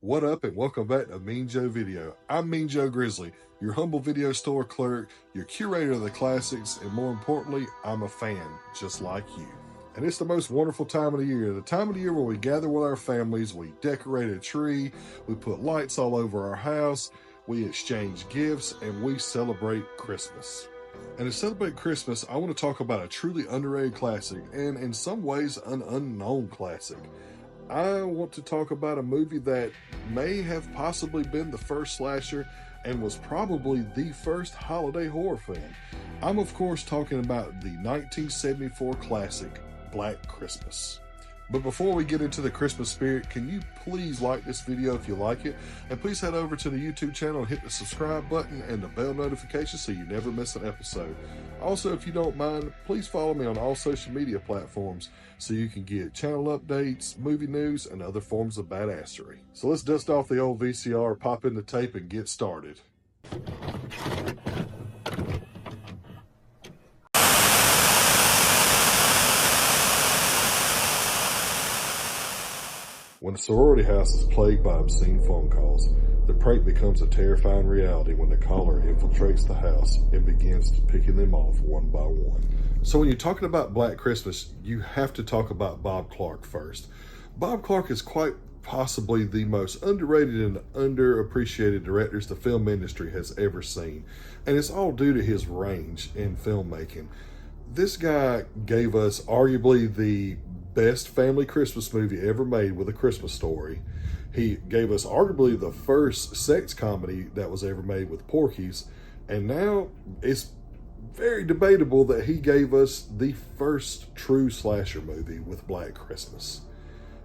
What up and welcome back to Mean Joe Video. I'm Mean Joe Grizzly, your humble video store clerk, your curator of the classics, and more importantly, I'm a fan just like you. And it's the most wonderful time of the year where we gather with our families, we decorate a tree, we put lights all over our house, we exchange gifts, and we celebrate Christmas. And to celebrate Christmas, I want to talk about a truly underrated classic, and in some ways, an unknown classic. I want to talk about a movie that may have possibly been the first slasher and was probably the first holiday horror film. I'm of course talking about the 1974 classic, Black Christmas. But before we get into the Christmas spirit, can you please like this video if you like it? And please head over to the YouTube channel and hit the subscribe button and the bell notification so you never miss an episode. Also, if you don't mind, please follow me on all social media platforms so you can get channel updates, movie news, and other forms of badassery. So let's dust off the old VCR, pop in the tape, and get started. When a sorority house is plagued by obscene phone calls, the prank becomes a terrifying reality when the caller infiltrates the house and begins picking them off one by one. So when you're talking about Black Christmas, you have to talk about Bob Clark first. Bob Clark is quite possibly the most underrated and underappreciated directors the film industry has ever seen, and it's all due to his range in filmmaking. This guy gave us arguably the best family Christmas movie ever made with A Christmas Story. He gave us arguably the first sex comedy that was ever made with Porky's, and now it's very debatable that he gave us the first true slasher movie with Black Christmas.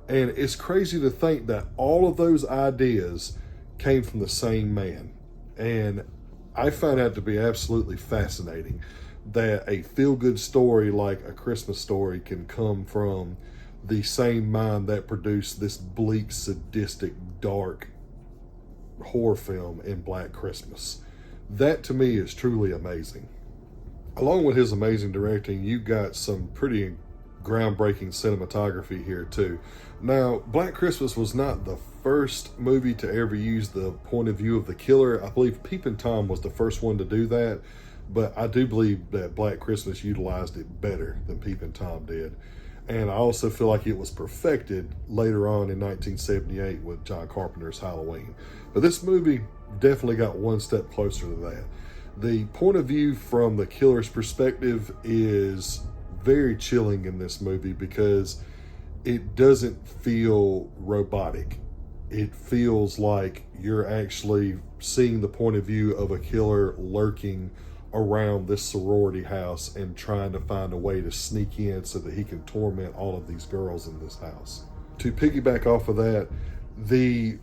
And it's crazy to think that all of those ideas came from the same man. And I find that to be absolutely fascinating, that a feel-good story like A Christmas Story can come from the same mind that produced this bleak, sadistic, dark horror film in Black Christmas. That to me is truly amazing. Along with his amazing directing, you got some pretty groundbreaking cinematography here too. Now, Black Christmas was not the first movie to ever use the point of view of the killer. I believe Peepin' Tom was the first one to do that, but I do believe that Black Christmas utilized it better than Peepin' Tom did. And I also feel like it was perfected later on in 1978 with John Carpenter's Halloween. But this movie definitely got one step closer to that. The point of view from the killer's perspective is very chilling in this movie because it doesn't feel robotic. It feels like you're actually seeing the point of view of a killer lurking around this sorority house and trying to find a way to sneak in so that he can torment all of these girls in this house. To piggyback off of that, the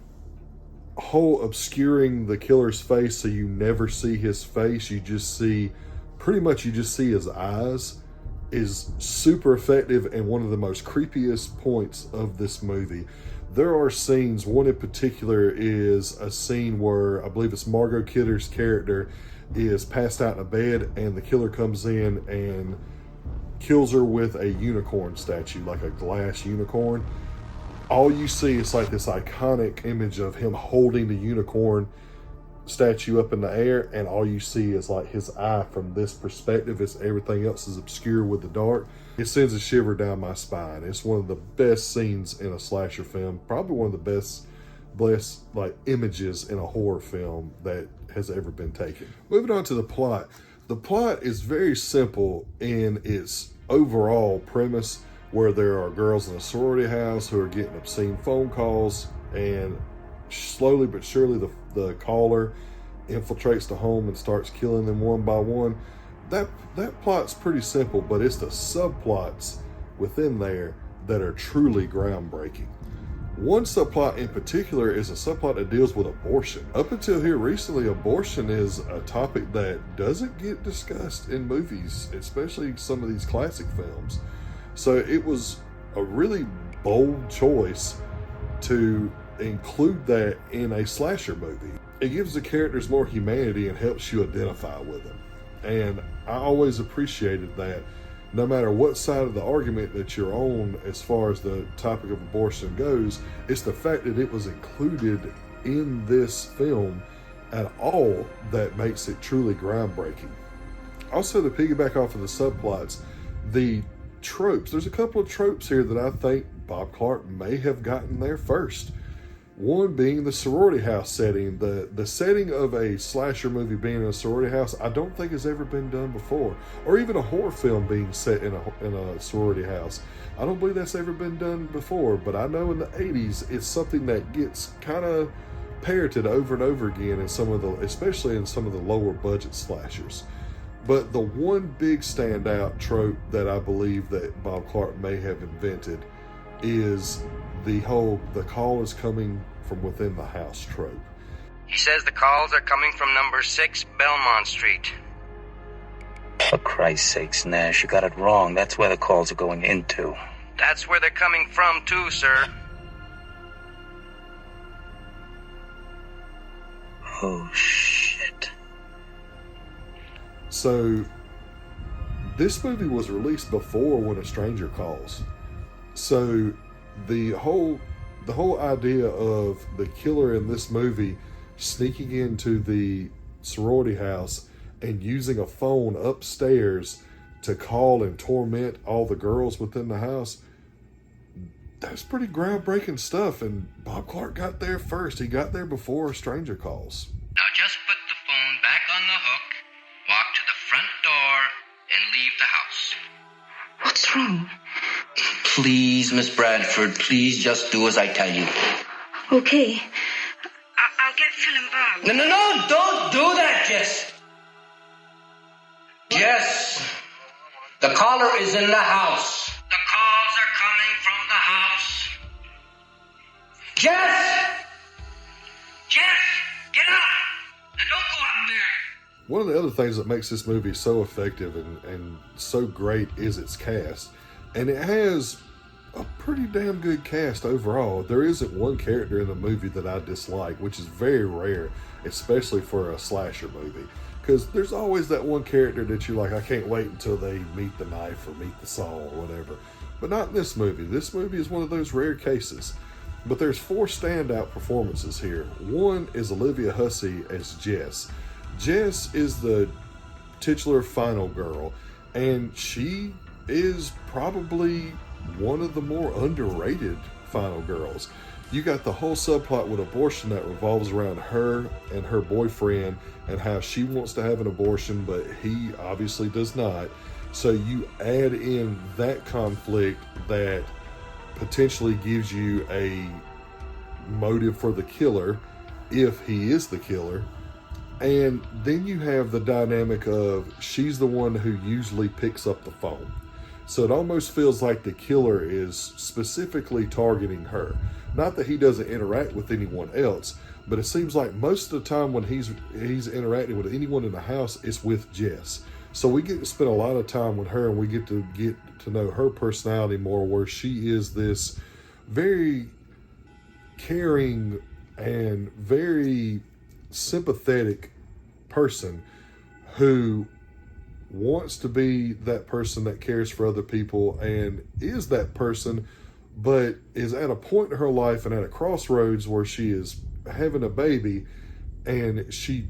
whole obscuring the killer's face so you never see his face, you just see his eyes, is super effective and one of the most creepiest points of this movie. There are scenes, one in particular is a scene where I believe it's Margot Kidder's character is passed out in a bed and the killer comes in and kills her with a unicorn statue, like a glass unicorn. All you see is like this iconic image of him holding the unicorn statue up in the air, and all you see is like his eye from this perspective. It's everything else is obscure with the dark. It sends a shiver down my spine. It's one of the best scenes in a slasher film, probably one of the best like images in a horror film that has ever been taken. Moving on to the plot. The plot is very simple in its overall premise, where there are girls in a sorority house who are getting obscene phone calls, and slowly but surely the caller infiltrates the home and starts killing them one by one. That plot's pretty simple, but it's the subplots within there that are truly groundbreaking. One subplot in particular is a subplot that deals with abortion. Up until here recently, abortion is a topic that doesn't get discussed in movies, especially some of these classic films. So it was a really bold choice to include that in a slasher movie. It gives the characters more humanity and helps you identify with them. And I always appreciated that no matter what side of the argument that you're on as far as the topic of abortion goes, it's the fact that it was included in this film at all that makes it truly groundbreaking. Also, to piggyback off of the subplots, the tropes, there's a couple of tropes here that I think Bob Clark may have gotten there first. One being the sorority house setting. The setting of a slasher movie being in a sorority house, I don't think has ever been done before. Or even a horror film being set in a sorority house. I don't believe that's ever been done before, but I know in the 80s it's something that gets kind of parroted over and over again in some of the, especially in some of the lower budget slashers. But the one big standout trope that I believe that Bob Clark may have invented is the call is coming from within the house trope. He says the calls are coming from number 6 Belmont Street. For Christ's sakes, Nash, you got it wrong. That's where the calls are going into. That's where they're coming from too, sir. Oh, shit. So, this movie was released before When a Stranger Calls. So, the whole idea of the killer in this movie sneaking into the sorority house and using a phone upstairs to call and torment all the girls within the house, that's pretty groundbreaking stuff, and Bob Clark got there first. He got there before A Stranger Calls. Now just put the phone back on the hook, walk to the front door, and leave the house. What's wrong? Please, Miss Bradford, please just do as I tell you. Okay. I'll get Phil and Bob. No, don't do that, Jess. Jess, the caller is in the house. The calls are coming from the house. Jess! Jess, get up! And don't go up there. One of the other things that makes this movie so effective and so great is its cast. And it has a pretty damn good cast overall. There isn't one character in the movie that I dislike, which is very rare, especially for a slasher movie. Because there's always that one character that you're like, I can't wait until they meet the knife or meet the saw or whatever. But not in this movie. This movie is one of those rare cases. But there's 4 standout performances here. One is Olivia Hussey as Jess. Jess is the titular final girl, and she is probably one of the more underrated final girls. You got the whole subplot with abortion that revolves around her and her boyfriend and how she wants to have an abortion, but he obviously does not. So you add in that conflict that potentially gives you a motive for the killer, if he is the killer. And then you have the dynamic of she's the one who usually picks up the phone. So it almost feels like the killer is specifically targeting her. Not that he doesn't interact with anyone else, but it seems like most of the time when he's interacting with anyone in the house, it's with Jess. So we get to spend a lot of time with her, and we get to know her personality more, where she is this very caring and very sympathetic person who wants to be that person that cares for other people and is that person, but is at a point in her life and at a crossroads where she is having a baby and she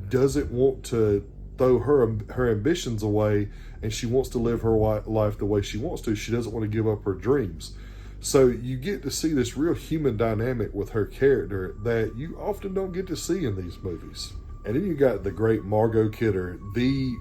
doesn't want to throw her ambitions away, and she wants to live her life the way she wants to. She doesn't want to give up her dreams. So you get to see this real human dynamic with her character that you often don't get to see in these movies. And then you got the great Margot Kidder, the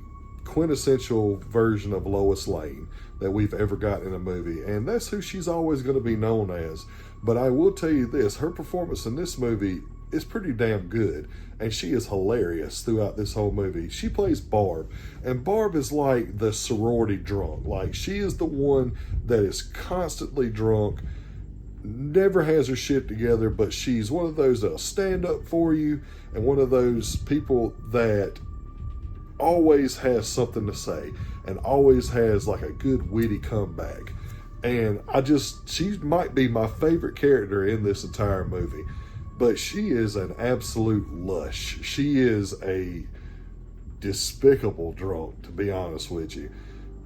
quintessential version of Lois Lane that we've ever gotten in a movie. And that's who she's always going to be known as. But I will tell you this, her performance in this movie is pretty damn good. And she is hilarious throughout this whole movie. She plays Barb. And Barb is like the sorority drunk. Like, she is the one that is constantly drunk, never has her shit together, but she's one of those that'll stand up for you, and one of those people that always has something to say and always has like a good witty comeback. And she might be my favorite character in this entire movie. But she is an absolute lush. She is a despicable drunk, to be honest with you.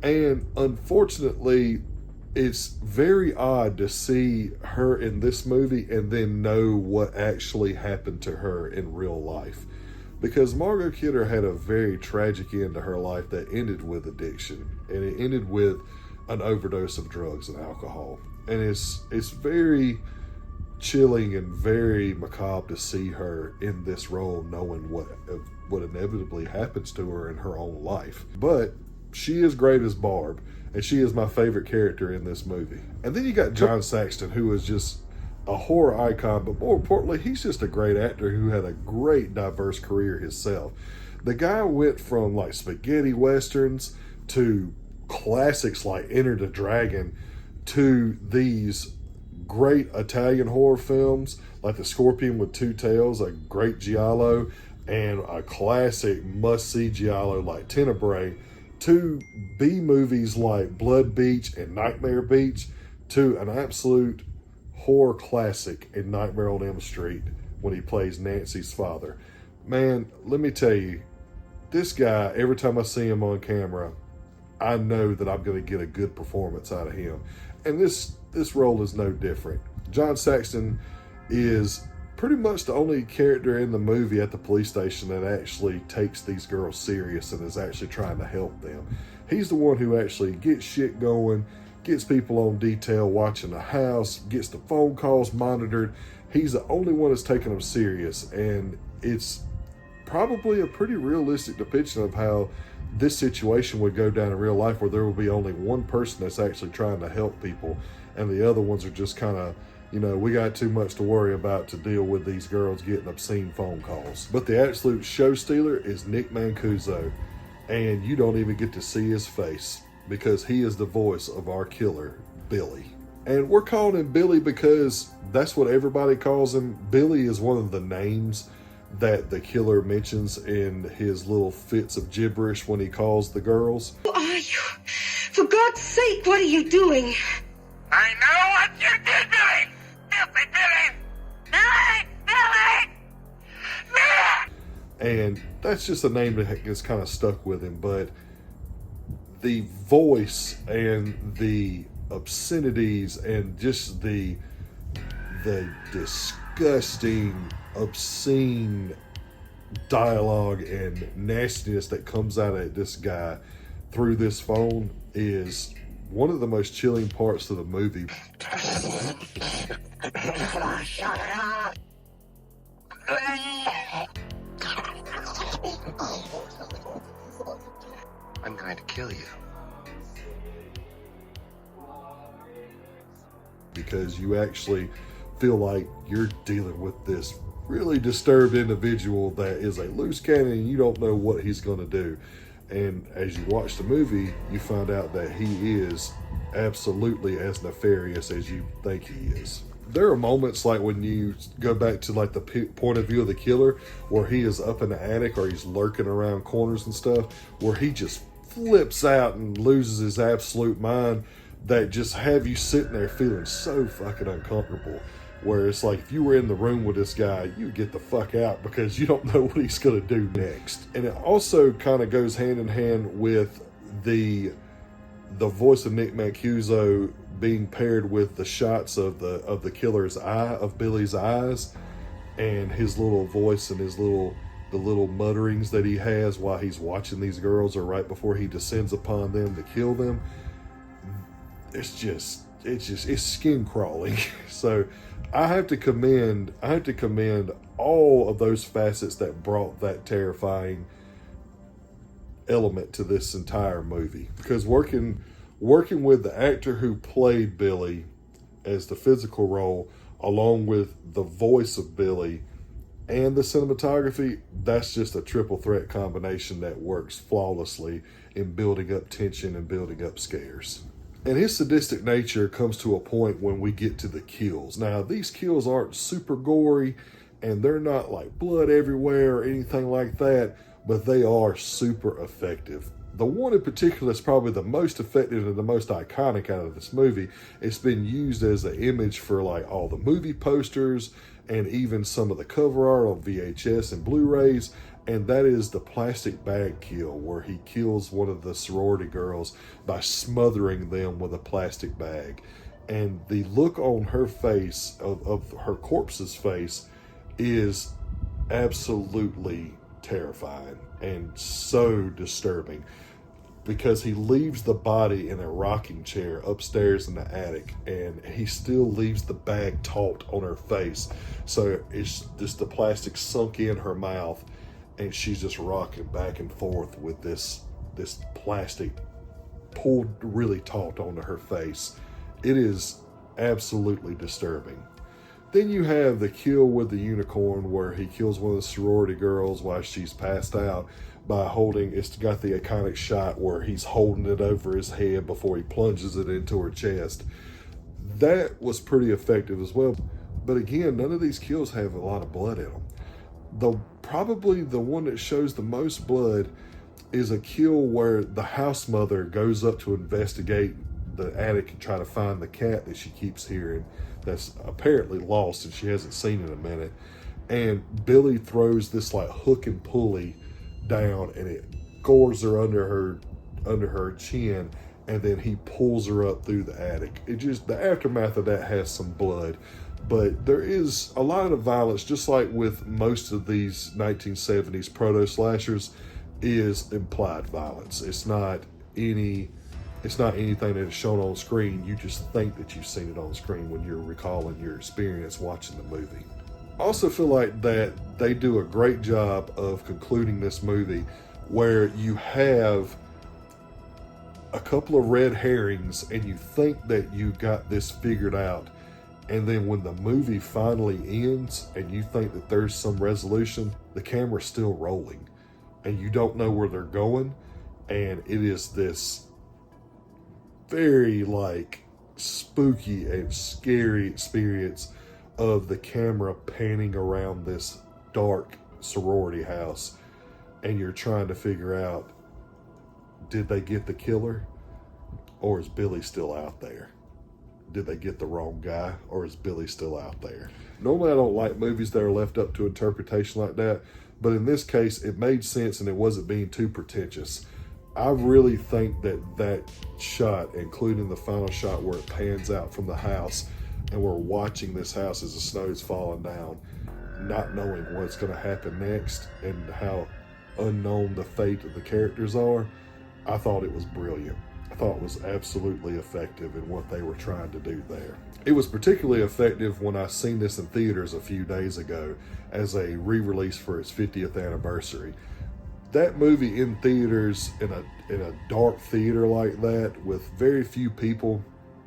And unfortunately, it's very odd to see her in this movie and then know what actually happened to her in real life. Because Margot Kidder had a very tragic end to her life that ended with addiction. And it ended with an overdose of drugs and alcohol. And it's very chilling and very macabre to see her in this role, knowing what inevitably happens to her in her own life. But she is great as Barb, and she is my favorite character in this movie. And then you got John Saxon, who is just a horror icon, but more importantly, he's just a great actor who had a great diverse career himself. The guy went from like spaghetti westerns to classics like Enter the Dragon to these great Italian horror films like The Scorpion with Two Tails, a great giallo, and a classic must-see giallo like Tenebrae, to B movies like Blood Beach and Nightmare Beach, to an absolute horror classic in Nightmare on Elm Street when he plays Nancy's father. Man, let me tell you, this guy, every time I see him on camera, I know that I'm going to get a good performance out of him. And this role is no different. John Saxon is pretty much the only character in the movie at the police station that actually takes these girls serious and is actually trying to help them. He's the one who actually gets shit going, gets people on detail watching the house, gets the phone calls monitored. He's the only one that's taking them serious, and it's probably a pretty realistic depiction of how this situation would go down in real life, where there will be only one person that's actually trying to help people, and the other ones are just kind of, we got too much to worry about to deal with these girls getting obscene phone calls. But the absolute show stealer is Nick Mancuso, and you don't even get to see his face because he is the voice of our killer, Billy. And we're calling him Billy because that's what everybody calls him. Billy is one of the names that the killer mentions in his little fits of gibberish when he calls the girls. Who are you? For God's sake, what are you doing? I know what you did, Billy! Billy! Billy! Billy! Billy! And that's just a name that has kind of stuck with him, but the voice and the obscenities and just the disgusting, obscene dialogue and nastiness that comes out of this guy through this phone is one of the most chilling parts of the movie. I'm going to kill you. Because you actually feel like you're dealing with this really disturbed individual that is a loose cannon and you don't know what he's going to do. And as you watch the movie, you find out that he is absolutely as nefarious as you think he is. There are moments like when you go back to like the point of view of the killer, where he is up in the attic or he's lurking around corners and stuff, where he just flips out and loses his absolute mind, that just have you sitting there feeling so fucking uncomfortable. Where it's like, if you were in the room with this guy, you get the fuck out because you don't know what he's going to do next. And it also kind of goes hand in hand with the voice of Nick Mancuso being paired with the shots of the killer's eye, of Billy's eyes, and his little voice and the little mutterings that he has while he's watching these girls or right before he descends upon them to kill them. It's skin crawling. So I have to commend all of those facets that brought that terrifying element to this entire movie. Because working with the actor who played Billy as the physical role, along with the voice of Billy and the cinematography, that's just a triple threat combination that works flawlessly in building up tension and building up scares. And his sadistic nature comes to a point when we get to the kills. Now, these kills aren't super gory, and they're not like blood everywhere or anything like that, but they are super effective. The one in particular that's probably the most effective and the most iconic out of this movie. It's been used as an image for like all the movie posters and even some of the cover art on VHS and Blu-rays. And that is the plastic bag kill, where he kills one of the sorority girls by smothering them with a plastic bag. And the look on her face, of her corpse's face, is absolutely terrifying and so disturbing, because he leaves the body in a rocking chair upstairs in the attic, and he still leaves the bag taut on her face. So it's just the plastic sunk in her mouth, and she's just rocking back and forth with this plastic pulled really taut onto her face. It is absolutely disturbing. Then you have the kill with the unicorn, where he kills one of the sorority girls while she's passed out by holding, it's got the iconic shot where he's holding it over his head before he plunges it into her chest. That was pretty effective as well. But again, none of these kills have a lot of blood in them. Probably the one that shows the most blood is a kill where the house mother goes up to investigate the attic and try to find the cat that she keeps hearing that's apparently lost and she hasn't seen in a minute. And Billy throws this like hook and pulley down, and it gores her under her chin, and then he pulls her up through the attic. The aftermath of that has some blood, but there is a lot of violence, just like with most of these 1970s proto slashers, is implied violence. It's not anything that is shown on screen. You just think that you've seen it on screen when you're recalling your experience watching the movie. I also feel like that they do a great job of concluding this movie, where you have a couple of red herrings and you think that you got this figured out, and then when the movie finally ends and you think that there's some resolution, the camera's still rolling and you don't know where they're going, and it is this very like spooky and scary experience of the camera panning around this dark sorority house, and you're trying to figure out, did they get the killer, or is Billy still out there? Did they get the wrong guy, or is Billy still out there? Normally I don't like movies that are left up to interpretation like that, but in this case it made sense and it wasn't being too pretentious. I really think that shot, including the final shot where it pans out from the house and we're watching this house as the snow's falling down, not knowing what's going to happen next and how unknown the fate of the characters are, I thought it was brilliant. I thought it was absolutely effective in what they were trying to do there. It was particularly effective when I seen this in theaters a few days ago as a re-release for its 50th anniversary. That movie in theaters, in a dark theater like that with very few people,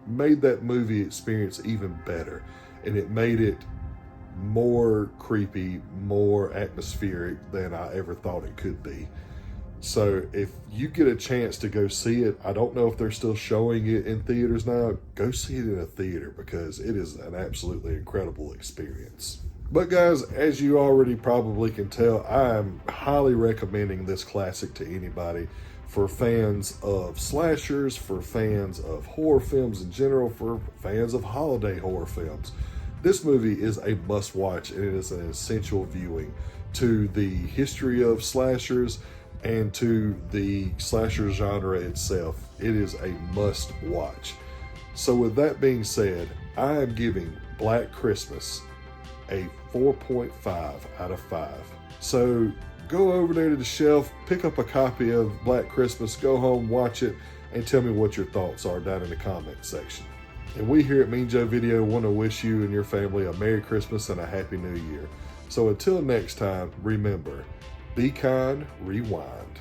made that movie experience even better, and it made it more creepy, more atmospheric than I ever thought it could be. So if you get a chance to go see it, I don't know if they're still showing it in theaters now, go see it in a theater, because it is an absolutely incredible experience. But guys, as you already probably can tell, I am highly recommending this classic to anybody. For fans of slashers, for fans of horror films in general, for fans of holiday horror films. This movie is a must-watch, and it is an essential viewing to the history of slashers and to the slasher genre itself. It is a must-watch. So with that being said, I am giving Black Christmas a 4.5 out of 5. So go over there to the shelf, pick up a copy of Black Christmas, go home, watch it, and tell me what your thoughts are down in the comment section. And we here at Mean Joe Video want to wish you and your family a Merry Christmas and a Happy New Year. So until next time, remember, be kind, rewind.